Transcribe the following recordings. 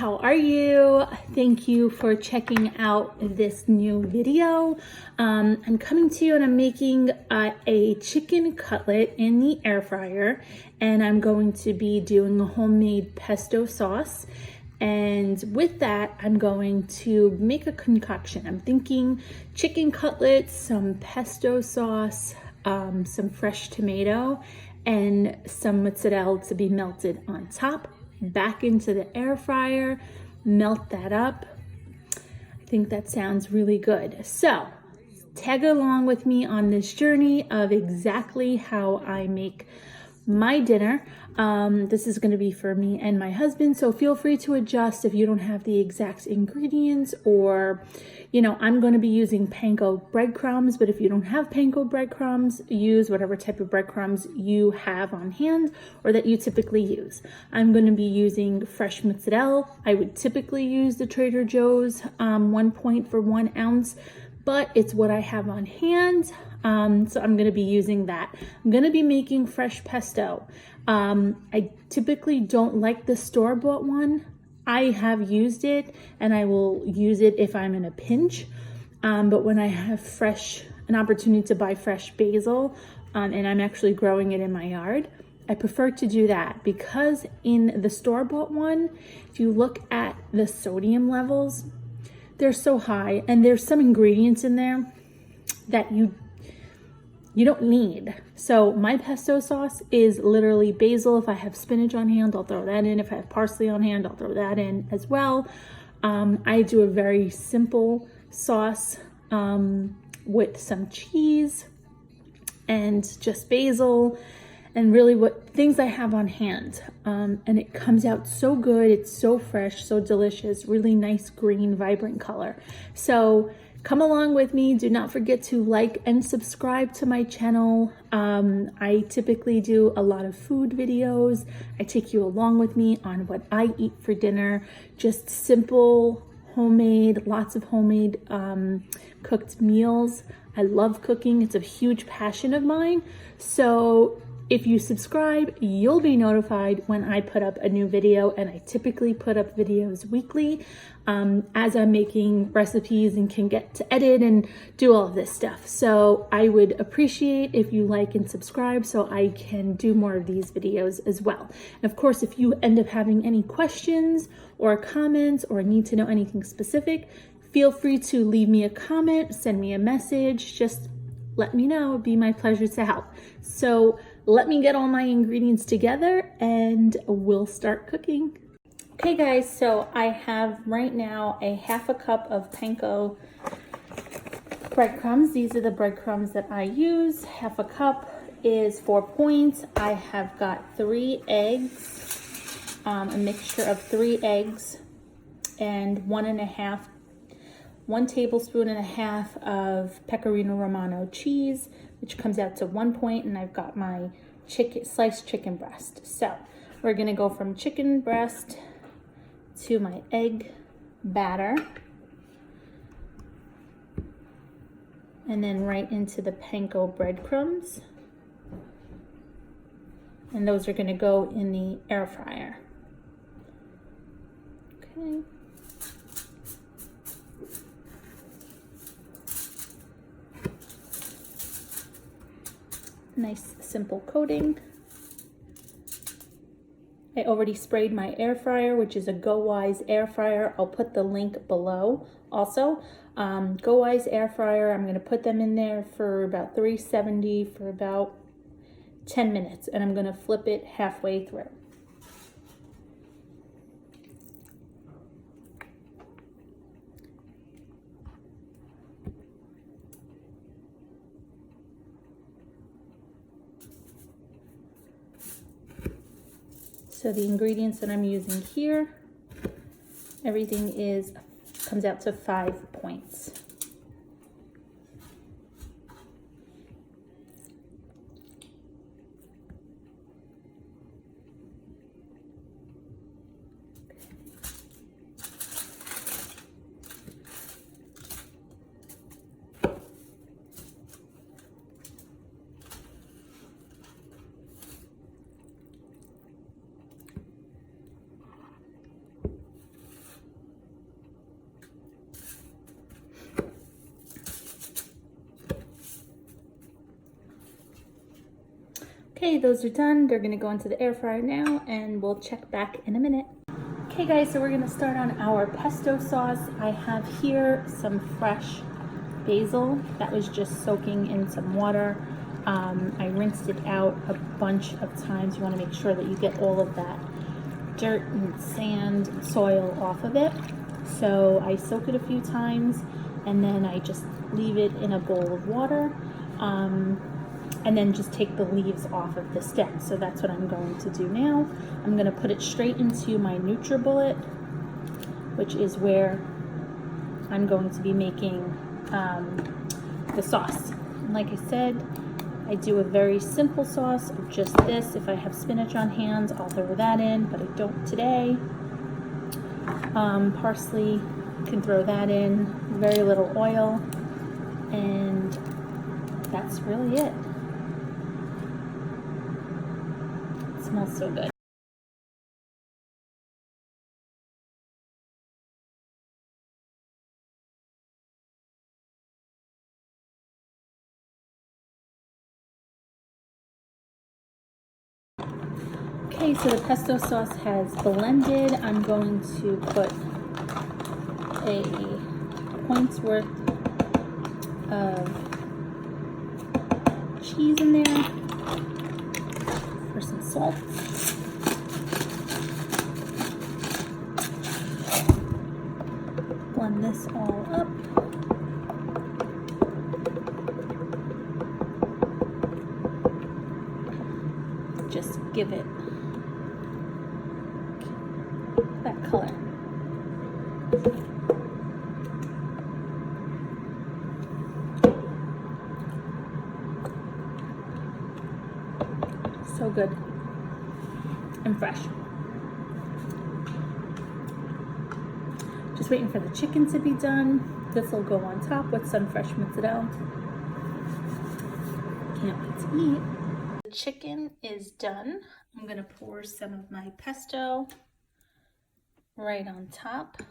how are you? Thank you for checking out this new video. I'm coming to you and I'm making a chicken cutlet in the air fryer, and I'm going to be doing a homemade pesto sauce. And with that, I'm going to make a concoction. I'm thinking chicken cutlets, some pesto sauce, some fresh tomato, and some mozzarella to be melted on top. Back into the air fryer, melt that up. I think that sounds really good. So tag along with me on this journey of exactly how I make my dinner. This is going to be for me and my husband, so feel free to adjust if you don't have the exact ingredients, or I'm going to be using Panko breadcrumbs, but if you don't have Panko breadcrumbs, use whatever type of breadcrumbs you have on hand or that you typically use. I'm going to be using fresh mozzarella. I would typically use the Trader Joe's 1 point for 1 ounce, but it's what I have on hand. So I'm going to be using that. I'm going to be making fresh pesto. I typically don't like the store-bought one. I have used it and I will use it if I'm in a pinch. But when I have an opportunity to buy fresh basil, and I'm actually growing it in my yard, I prefer to do that, because in the store-bought one, if you look at the sodium levels, they're so high, and there's some ingredients in there that you don't need. So my pesto sauce is literally basil. If I have spinach on hand, I'll throw that in. If I have parsley on hand, I'll throw that in as well. I do a very simple sauce with some cheese and just basil and really what things I have on hand. And it comes out so good. It's so fresh, so delicious, really nice green, vibrant color. So come along with me. Do not forget to like and subscribe to my channel. I typically do a lot of food videos. I take you along with me on what I eat for dinner. Just simple, homemade, lots of homemade cooked meals. I love cooking. It's a huge passion of mine. So if you subscribe, you'll be notified when I put up a new video, and I typically put up videos weekly as I'm making recipes and can get to edit and do all of this stuff. So I would appreciate if you like and subscribe so I can do more of these videos as well. And of course, if you end up having any questions or comments or need to know anything specific, feel free to leave me a comment, send me a message, just let me know. It'd be my pleasure to help. So let me get all my ingredients together and we'll start cooking. Okay guys, so I have right now a 1/2 cup of Panko breadcrumbs. These are the breadcrumbs that I use. 1/2 cup is 4 points. I have got 3 eggs, a mixture of 3 eggs and 1 tablespoon and a half of Pecorino Romano cheese, which comes out to 1 point, and I've got my sliced chicken breast. So we're gonna go from chicken breast to my egg batter, and then right into the Panko breadcrumbs, and those are gonna go in the air fryer. Okay. Nice simple coating. I already sprayed my air fryer, which is a GoWise air fryer. I'll put the link below also. GoWise air fryer, I'm gonna put them in there for about 370 for about 10 minutes, and I'm gonna flip it halfway through. So the ingredients that I'm using here, everything comes out to 5 points. Okay, those are done. They're gonna go into the air fryer now, and we'll check back in a minute. Okay guys, so we're gonna start on our pesto sauce. I have here some fresh basil that was just soaking in some water. I rinsed it out a bunch of times. You wanna make sure that you get all of that dirt and sand and soil off of it. So I soak it a few times and then I just leave it in a bowl of water. And then just take the leaves off of the stem. So that's what I'm going to do now. I'm going to put it straight into my NutriBullet, which is where I'm going to be making the sauce. And like I said, I do a very simple sauce of just this. If I have spinach on hand, I'll throw that in, but I don't today. Parsley, can throw that in, very little oil, and that's really it. Smells so good. Okay, so the pesto sauce has blended. I'm going to put a point's worth of cheese in there for some salt. Blend this all up. Just give it that color. So good and fresh. Just waiting for the chicken to be done. This will go on top with some fresh mozzarella. Can't wait to eat. The chicken is done. I'm gonna pour some of my pesto right on top.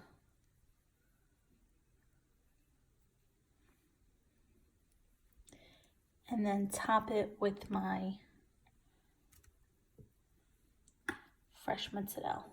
And then top it with my fresh mozzarella.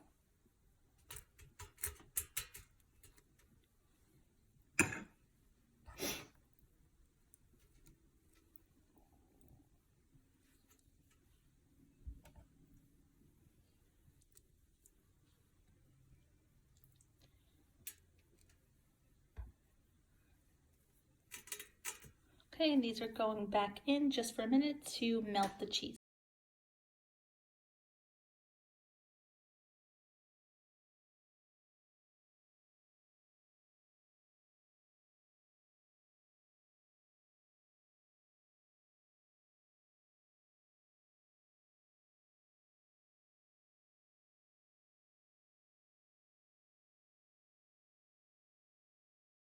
Okay, and these are going back in just for a minute to melt the cheese.